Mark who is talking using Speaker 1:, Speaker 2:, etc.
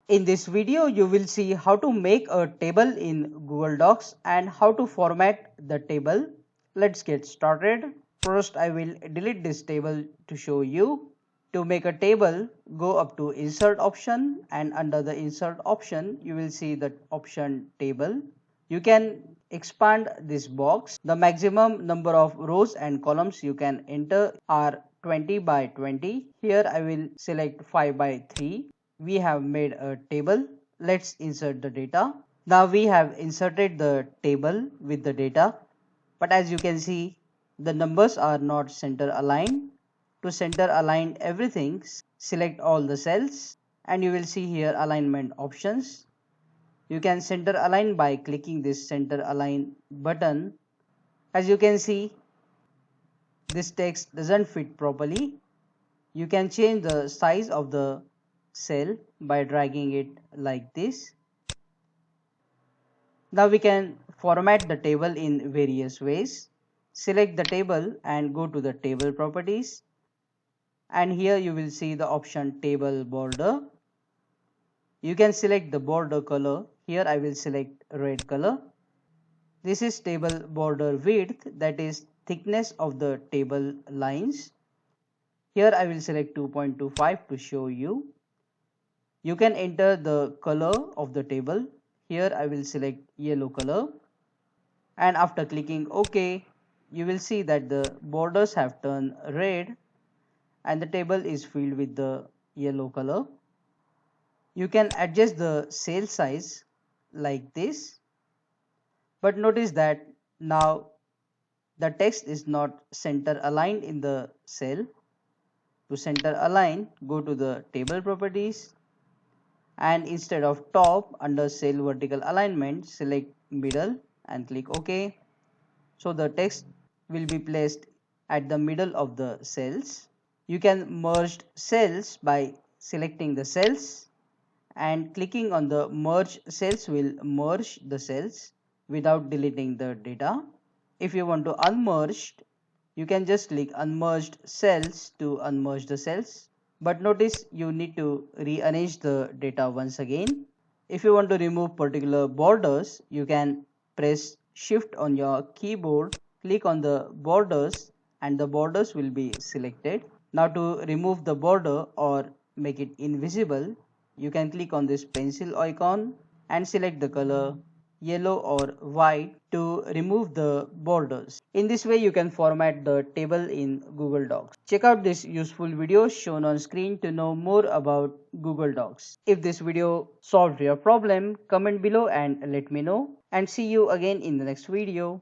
Speaker 1: In this video, you will see how to make a table in Google Docs and how to format the table. Let's get started. First, I will delete this table to show you. To make a table, go up to Insert option, and under the Insert option, you will see the option Table. You can expand this box. The maximum number of rows and columns you can enter are 20 by 20. Here I will select 5 by 3. We have made a table. Let's insert the data. Now we have inserted the table with the data, but as you can see, the numbers are not center aligned. To center align everything, select all the cells and you will see here alignment options. You can center align by clicking this center align button. As you can see, this text doesn't fit properly. You can change the size of the cell by dragging it like this. Now we can format the table in various ways. Select the table and go to the table properties, and here you will see the option table border. You can select the border color. Here I will select red color. This is table border width, that is thickness of the table lines. Here I will select 2.25 to show you. You can enter the color of the table. Here I will select yellow color, and after clicking OK, you will see that the borders have turned red and the table is filled with the yellow color. You can adjust the cell size like this, but notice that now the text is not center aligned in the cell. To center align, go to the table properties, and instead of top, under cell vertical alignment, select middle and click OK. So the text will be placed at the middle of the cells. You can merge cells by selecting the cells, and clicking on the merge cells will merge the cells without deleting the data. If you want to unmerge, you can just click unmerged cells to unmerge the cells. But notice you need to rearrange the data once again. If you want to remove particular borders, you can press Shift on your keyboard, click on the borders, and the borders will be selected. Now to remove the border or make it invisible, you can click on this pencil icon and select the color yellow or white to remove the borders. In this way you can format the table in Google Docs. Check out this useful video shown on screen to know more about Google Docs. If this video solved your problem, comment below and let me know, and see you again in the next video.